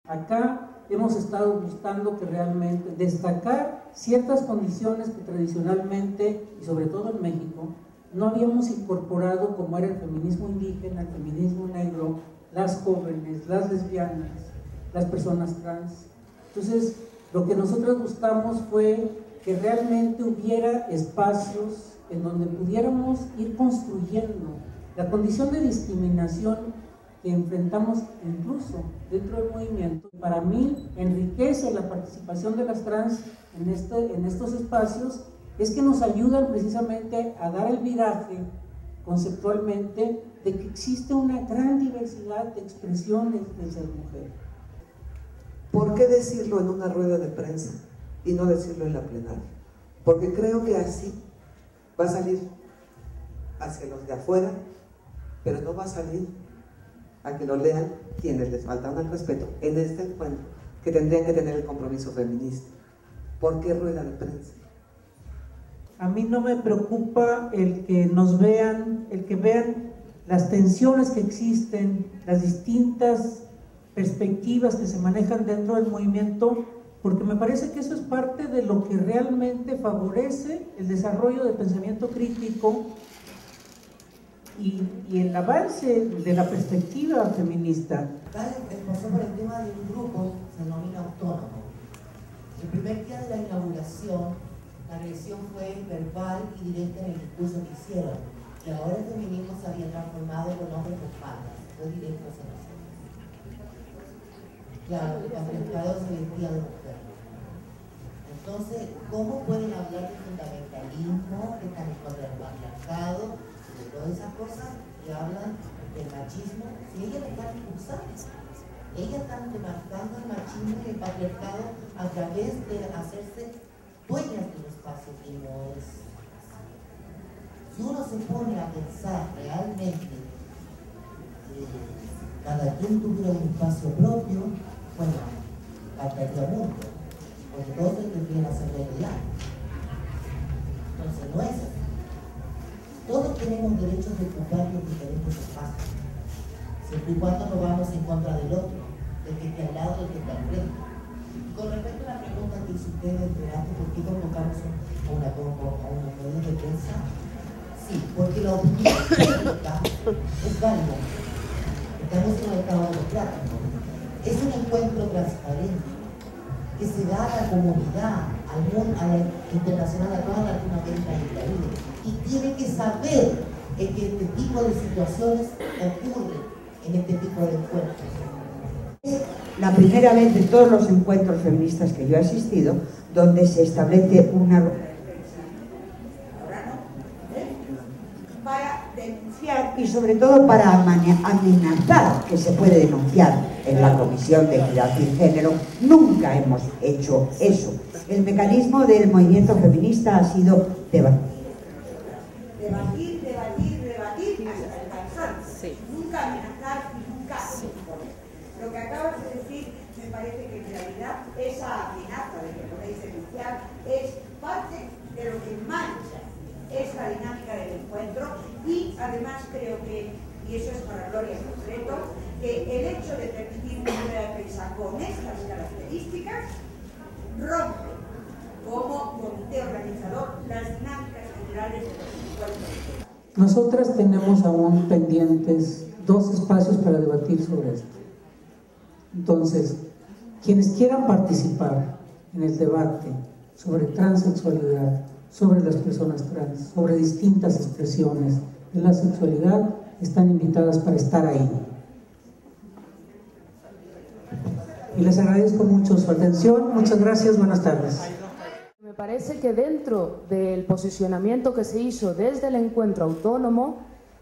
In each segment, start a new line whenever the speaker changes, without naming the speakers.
Acá hemos estado buscando que realmente destacar ciertas condiciones que tradicionalmente, y sobre todo en México, no habíamos incorporado, como era el feminismo indígena, el feminismo negro, las jóvenes, las lesbianas, las personas trans. Entonces, lo que nosotros buscamos fue que realmente hubiera espacios en donde pudiéramos ir construyendo la condición de discriminación que enfrentamos incluso dentro del movimiento. Para mí enriquece la participación de las trans en estos espacios, es que nos ayudan precisamente a dar el viraje conceptualmente de que existe una gran diversidad de expresiones de ser mujer.
¿Por qué decirlo en una rueda de prensa y no decirlo en la plenaria? Porque creo que así va a salir hacia los de afuera, pero no va a salir a que lo lean quienes les faltan al respeto en este encuentro, que tendrían que tener el compromiso feminista. ¿Por qué rueda de prensa?
A mí no me preocupa el que nos vean, el que vean las tensiones que existen, las distintas perspectivas que se manejan dentro del movimiento, porque me parece que eso es parte de lo que realmente favorece el desarrollo del pensamiento crítico y el avance de la perspectiva feminista.
Pasó por el tema de un grupo que se denomina Autónomo. El primer día de la inauguración, la agresión fue verbal y directa en el discurso que hicieron. Y ahora el feminismo se había transformado en hombres de espaldas, fue directo hacia nosotros. Claro, el patriarcado se vestía de mujer. Entonces, ¿cómo pueden hablar de fundamentalismo, que están en contra del patriarcado, de todas esas cosas, y hablan del machismo? Si ellas lo están impulsando, ellas están demarcando el machismo y el patriarcado a través de hacerse dueñas de los espacios que no es. Si uno se pone a pensar realmente cada quien tuviera un espacio propio, bueno, faltaría mundo, porque todos tendrían hacer realidad. Entonces no es así. Todos tenemos derechos de ocupar los diferentes espacios, siempre y cuando no vamos en contra del otro, del que esté al lado, del que esté al frente. Con respecto a la pregunta que hizo usted del debate, ¿por qué convocamos a una medio de prensa? Sí, porque la opinión pública es válida. Estamos en un estado democrático. Es un encuentro transparente que se da a la comunidad, al mundo, a la internacional, a toda Latinoamérica y el Caribe. Y tiene que saber que este tipo de situaciones ocurren en este tipo de encuentros.
La primera vez de todos los encuentros feministas que yo he asistido, donde se establece una para denunciar y sobre todo para amenazar que se puede denunciar en la Comisión de Equidad y Género. Nunca hemos hecho eso. El mecanismo del movimiento feminista ha sido debatir hasta el cansancio. Sí. Nunca amenazar y nunca imponer. Lo que acabas de decir me parece que en realidad esa amenaza de que podéis denunciar es parte de lo que mancha esta dinámica del encuentro, y además creo que, y eso es para Gloria en concreto, que el hecho de permitir una rueda de prensa con estas características rompe como comité organizador las dinámicas generales de los encuentros.
Nosotras tenemos aún pendientes 2 espacios para debatir sobre esto. Entonces, quienes quieran participar en el debate sobre transexualidad, sobre las personas trans, sobre distintas expresiones de la sexualidad, están invitadas para estar ahí. Y les agradezco mucho su atención. Muchas gracias, buenas tardes.
Me parece que dentro del posicionamiento que se hizo desde el encuentro autónomo,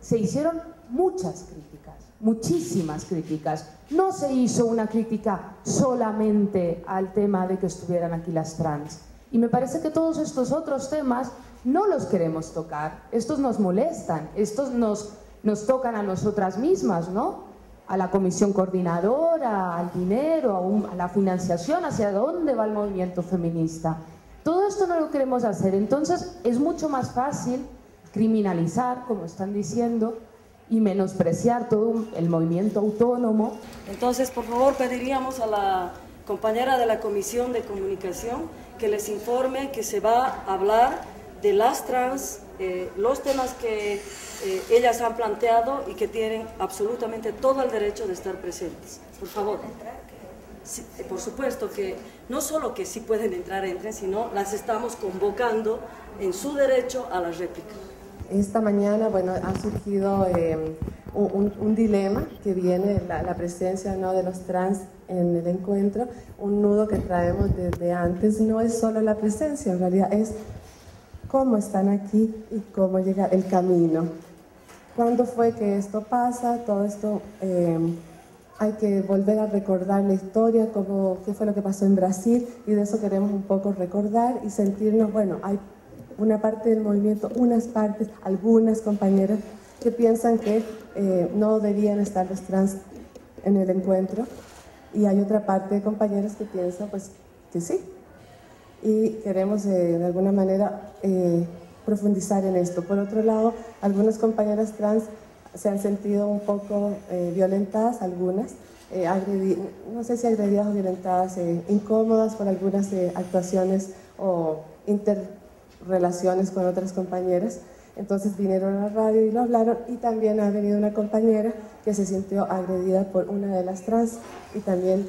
se hicieron muchas críticas, muchísimas críticas. No se hizo una crítica solamente al tema de que estuvieran aquí las trans. Y me parece que todos estos otros temas no los queremos tocar. Estos nos molestan, estos nos tocan a nosotras mismas, ¿no? A la comisión coordinadora, al dinero, a la financiación, hacia dónde va el movimiento feminista. Todo esto no lo queremos hacer. Entonces es mucho más fácil criminalizar, como están diciendo, y menospreciar todo el movimiento autónomo.
Entonces, por favor, pediríamos a la compañera de la Comisión de Comunicación que les informe que se va a hablar de las trans, los temas que ellas han planteado y que tienen absolutamente todo el derecho de estar presentes. Por favor. Sí, por supuesto que no solo que sí pueden entrar, entren, sino las estamos convocando en su derecho a la réplica.
Esta mañana, bueno, ha surgido un dilema que viene, la presencia o no de los trans en el encuentro. Un nudo que traemos desde antes no es solo la presencia, en realidad es cómo están aquí y cómo llega el camino. ¿Cuándo fue que esto pasa? Todo esto hay que volver a recordar la historia, qué fue lo que pasó en Brasil, y de eso queremos un poco recordar y sentirnos, bueno, hay una parte del movimiento, algunas compañeras que piensan que no debían estar los trans en el encuentro, y hay otra parte de compañeros que piensan pues que sí, y queremos de alguna manera profundizar en esto. Por otro lado, algunas compañeras trans se han sentido un poco violentadas, algunas, no sé si agredidas o violentadas, incómodas por algunas actuaciones o interrelaciones con otras compañeras. Entonces vinieron a la radio y lo hablaron, y también ha venido una compañera que se sintió agredida por una de las trans, y también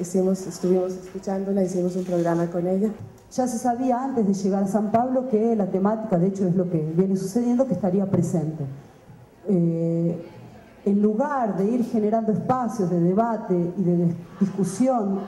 estuvimos escuchándola, hicimos un programa con ella.
Ya se sabía antes de llegar a San Pablo que la temática, de hecho es lo que viene sucediendo, que estaría presente. En lugar de ir generando espacios de debate y de discusión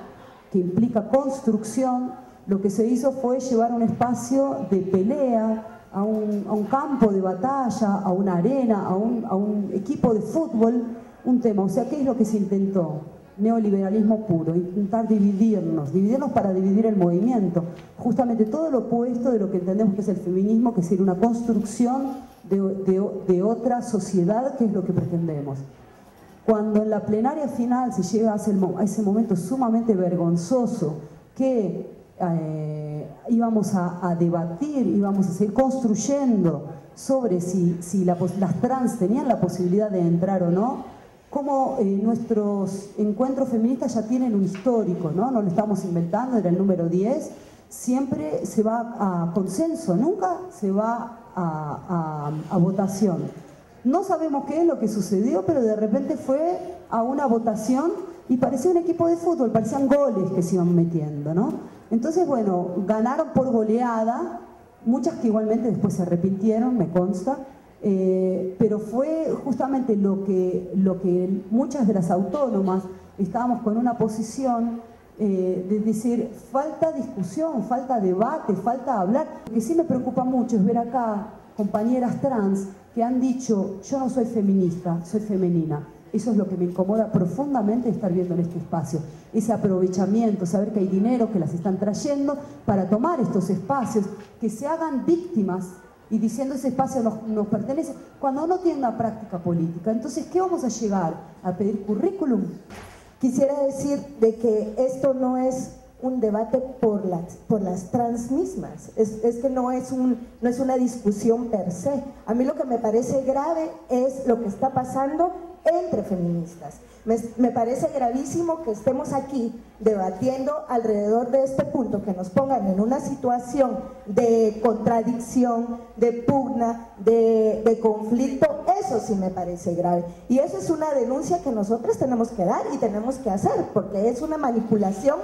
que implica construcción, lo que se hizo fue llevar un espacio de pelea a un campo de batalla, a una arena, a un equipo de fútbol, un tema. O sea, ¿qué es lo que se intentó? Neoliberalismo puro, intentar dividirnos para dividir el movimiento. Justamente todo lo opuesto de lo que entendemos que es el feminismo, que es una construcción de otra sociedad, que es lo que pretendemos. Cuando en la plenaria final se llega a ese momento sumamente vergonzoso que íbamos a debatir, íbamos a seguir construyendo sobre si las trans tenían la posibilidad de entrar o no, como nuestros encuentros feministas ya tienen un histórico, ¿no? No lo estamos inventando, era el número 10, siempre se va a consenso, nunca se va a votación. No sabemos qué es lo que sucedió, pero de repente fue a una votación y parecía un equipo de fútbol, parecían goles que se iban metiendo, ¿no? Entonces, bueno, ganaron por goleada, muchas que igualmente después se arrepintieron, me consta, pero fue justamente lo que muchas de las autónomas estábamos con una posición de decir, falta discusión, falta debate, falta hablar. Lo que sí me preocupa mucho es ver acá compañeras trans que han dicho, yo no soy feminista, soy femenina. Eso es lo que me incomoda profundamente estar viendo en este espacio. Ese aprovechamiento, saber que hay dinero que las están trayendo para tomar estos espacios, que se hagan víctimas y diciendo ese espacio nos pertenece, cuando uno tiene una práctica política. Entonces, ¿qué vamos a llegar? ¿A pedir currículum?
Quisiera decir de que esto no es un debate por las trans mismas, es que no es una discusión per se. A mí lo que me parece grave es lo que está pasando entre feministas. Me parece gravísimo que estemos aquí debatiendo alrededor de este punto, que nos pongan en una situación de contradicción, de pugna, de conflicto. Eso sí me parece grave, y eso es una denuncia que nosotros tenemos que dar y tenemos que hacer, porque es una manipulación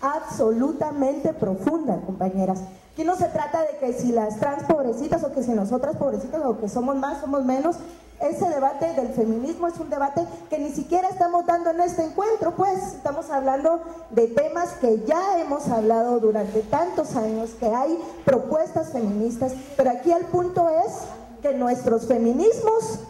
absolutamente profunda, compañeras. Aquí no se trata de que si las trans pobrecitas o que si nosotras pobrecitas o que somos más, somos menos. Ese debate del feminismo es un debate que ni siquiera estamos dando en este encuentro, pues estamos hablando de temas que ya hemos hablado durante tantos años, que hay propuestas feministas, pero aquí el punto es que nuestros feminismos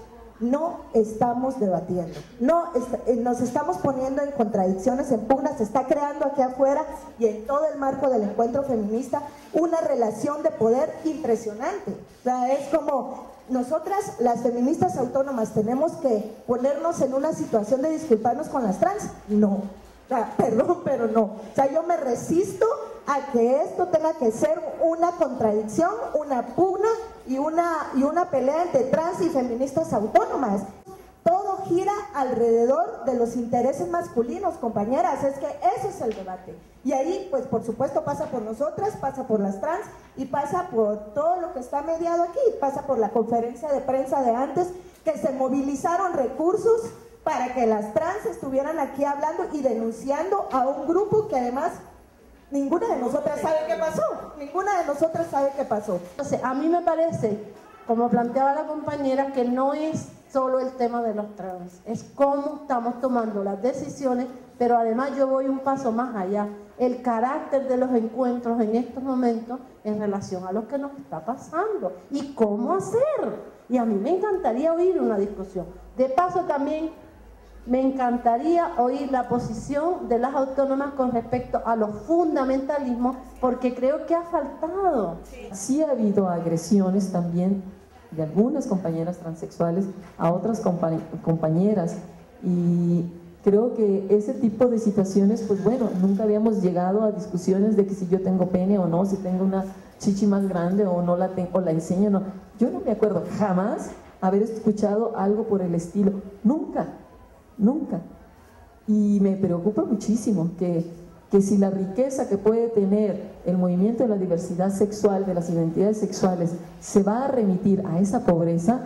no estamos debatiendo, nos estamos poniendo en contradicciones, en pugnas. Se está creando aquí afuera y en todo el marco del encuentro feminista una relación de poder impresionante. O sea, es como nosotras, las feministas autónomas, tenemos que ponernos en una situación de disculparnos con las trans. No, o sea, perdón, pero no. O sea, yo me resisto a que esto tenga que ser una contradicción, una pugna y una pelea entre trans y feministas autónomas. gira alrededor de los intereses masculinos, compañeras, es que ese es el debate. Y ahí, pues por supuesto pasa por nosotras, pasa por las trans y pasa por todo lo que está mediado aquí, pasa por la conferencia de prensa de antes, que se movilizaron recursos para que las trans estuvieran aquí hablando y denunciando a un grupo que además ninguna de nosotras sabe qué pasó, ninguna de nosotras sabe qué pasó.
Entonces, a mí me parece, como planteaba la compañera, que no es solo el tema de los trans, es cómo estamos tomando las decisiones, pero además yo voy un paso más allá, el carácter de los encuentros en estos momentos en relación a lo que nos está pasando y cómo hacer. Y a mí me encantaría oír una discusión. De paso también me encantaría oír la posición de las autónomas con respecto a los fundamentalismos, porque creo que ha faltado.
Sí ha habido agresiones también de algunas compañeras transexuales a otras compañeras, y creo que ese tipo de situaciones, pues bueno, nunca habíamos llegado a discusiones de que si yo tengo pene o no, si tengo una chichi más grande o no la tengo, o la enseño o no. Yo no me acuerdo jamás haber escuchado algo por el estilo, nunca. Y me preocupa muchísimo que si la riqueza que puede tener el movimiento de la diversidad sexual, de las identidades sexuales, se va a remitir a esa pobreza,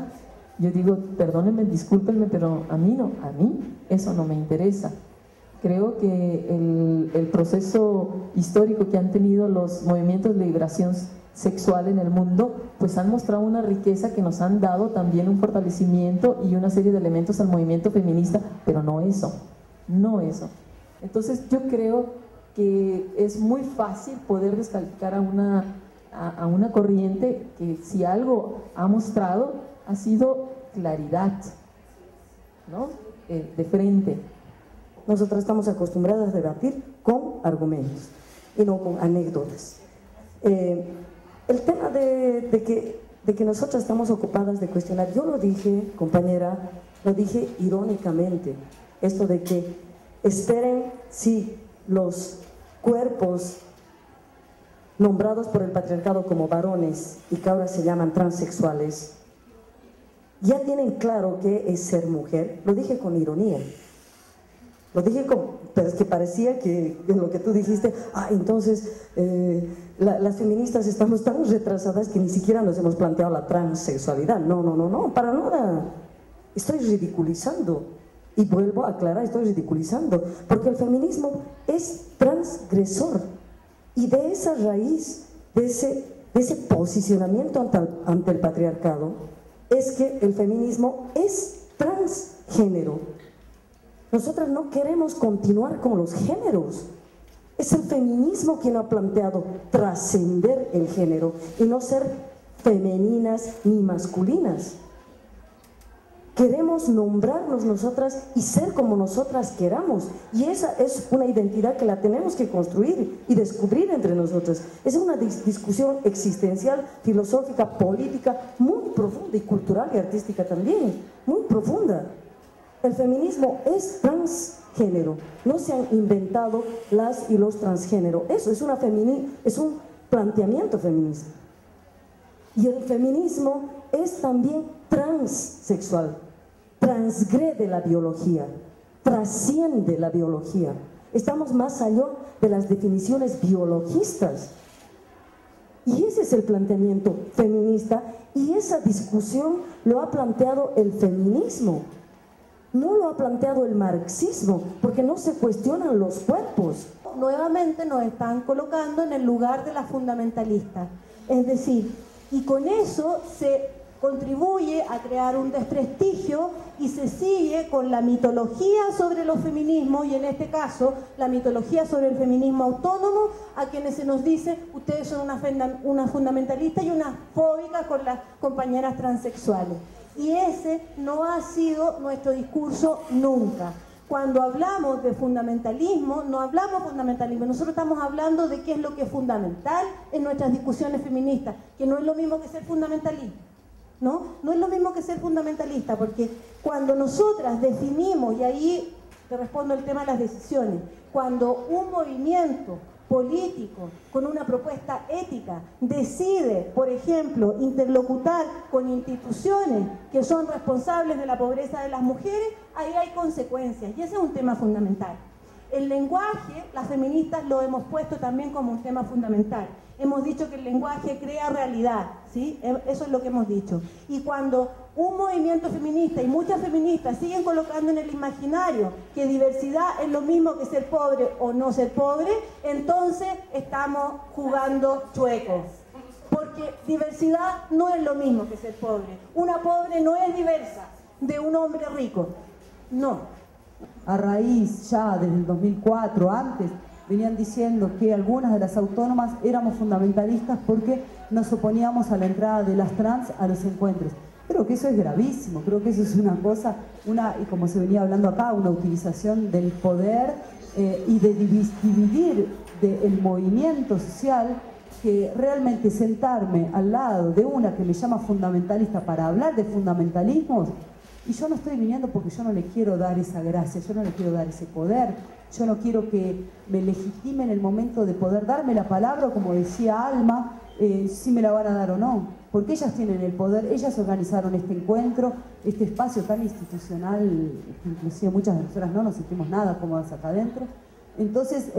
yo digo, perdónenme, discúlpenme, pero a mí eso no me interesa. Creo que el proceso histórico que han tenido los movimientos de liberación sexual en el mundo, pues han mostrado una riqueza que nos han dado también un fortalecimiento y una serie de elementos al movimiento feminista, pero no eso. Entonces yo creo que es muy fácil poder descalificar a una corriente que, si algo ha mostrado, ha sido claridad, ¿no? De frente.
Nosotras estamos acostumbradas a debatir con argumentos y no con anécdotas. El tema de que nosotras estamos ocupadas de cuestionar, yo lo dije, compañera, lo dije irónicamente, esto de que esperen si los cuerpos nombrados por el patriarcado como varones y que ahora se llaman transexuales, ya tienen claro qué es ser mujer. Lo dije con ironía. Pero es que parecía que en lo que tú dijiste, entonces las feministas estamos tan retrasadas que ni siquiera nos hemos planteado la transexualidad. No, para nada. Estoy ridiculizando. Y vuelvo a aclarar, estoy ridiculizando. Porque el feminismo es transgresor. Y de esa raíz, de ese posicionamiento ante el patriarcado, es que el feminismo es transgénero. Nosotras no queremos continuar con los géneros. Es el feminismo quien ha planteado trascender el género y no ser femeninas ni masculinas. Queremos nombrarnos nosotras y ser como nosotras queramos. Y esa es una identidad que la tenemos que construir y descubrir entre nosotras. Es una discusión existencial, filosófica, política, muy profunda, y cultural y artística también, muy profunda. El feminismo es transgénero. No se han inventado las y los transgénero. Eso es un planteamiento feminista. Y el feminismo es también transsexual. Transgrede la biología, trasciende la biología. Estamos más allá de las definiciones biologistas. Y ese es el planteamiento feminista, y esa discusión lo ha planteado el feminismo. No lo ha planteado el marxismo, porque no se cuestionan los cuerpos.
Nuevamente nos están colocando en el lugar de la fundamentalista. Es decir, y con eso se contribuye a crear un desprestigio y se sigue con la mitología sobre los feminismos, y en este caso la mitología sobre el feminismo autónomo, a quienes se nos dice ustedes son una fundamentalista y una fóbica con las compañeras transexuales. Y ese no ha sido nuestro discurso nunca. Cuando hablamos de fundamentalismo, no hablamos de fundamentalismo, nosotros estamos hablando de qué es lo que es fundamental en nuestras discusiones feministas, que no es lo mismo que ser fundamentalista, ¿no? No es lo mismo que ser fundamentalista, porque cuando nosotras definimos, y ahí te respondo el tema de las decisiones, cuando un movimiento político, con una propuesta ética, decide, por ejemplo, interlocutar con instituciones que son responsables de la pobreza de las mujeres, ahí hay consecuencias, y ese es un tema fundamental. El lenguaje, las feministas lo hemos puesto también como un tema fundamental. Hemos dicho que el lenguaje crea realidad, ¿sí? Eso es lo que hemos dicho. Y cuando un movimiento feminista y muchas feministas siguen colocando en el imaginario que diversidad es lo mismo que ser pobre o no ser pobre, entonces estamos jugando chueco. Porque diversidad no es lo mismo que ser pobre. Una pobre no es diversa de un hombre rico. No.
A raíz ya desde el 2004, antes, venían diciendo que algunas de las autónomas éramos fundamentalistas porque nos oponíamos a la entrada de las trans a los encuentros. Creo que eso es gravísimo, creo que eso es una cosa, y como se venía hablando acá, una utilización del poder y de dividir del movimiento social, que realmente sentarme al lado de una que me llama fundamentalista para hablar de fundamentalismos. Y yo no estoy viniendo porque yo no le quiero dar esa gracia, yo no le quiero dar ese poder, yo no quiero que me legitime en el momento de poder darme la palabra, como decía Alma, si me la van a dar o no, porque ellas tienen el poder, ellas organizaron este encuentro, este espacio tan institucional, que inclusive muchas de nosotras no nos sentimos nada cómodas acá adentro. Entonces,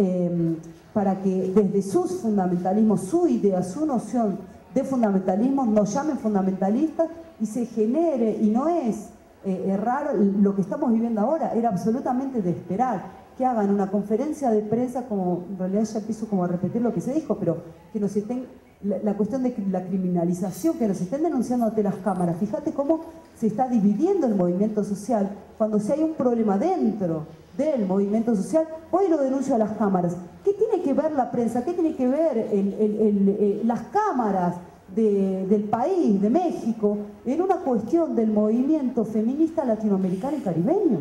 para que desde sus fundamentalismos, su idea, su noción de fundamentalismo, nos llamen fundamentalistas y se genere, y no es errar lo que estamos viviendo ahora, era absolutamente de esperar que hagan una conferencia de prensa, como en realidad ya empiezo como a repetir lo que se dijo, pero que nos estén, la cuestión de la criminalización, que nos estén denunciando ante las cámaras. Fíjate cómo se está dividiendo el movimiento social, cuando si hay un problema dentro del movimiento social, hoy lo denuncio a las cámaras. ¿Qué tiene que ver la prensa? ¿Qué tiene que ver las cámaras del país, de México, en una cuestión del movimiento feminista latinoamericano y caribeño?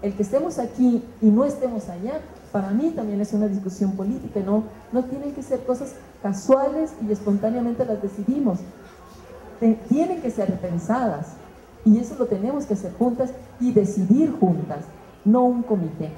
El que estemos aquí y no estemos allá, para mí también es una discusión política, no tienen que ser cosas casuales y espontáneamente las decidimos, tienen que ser pensadas, y eso lo tenemos que hacer juntas y decidir juntas, no un comité.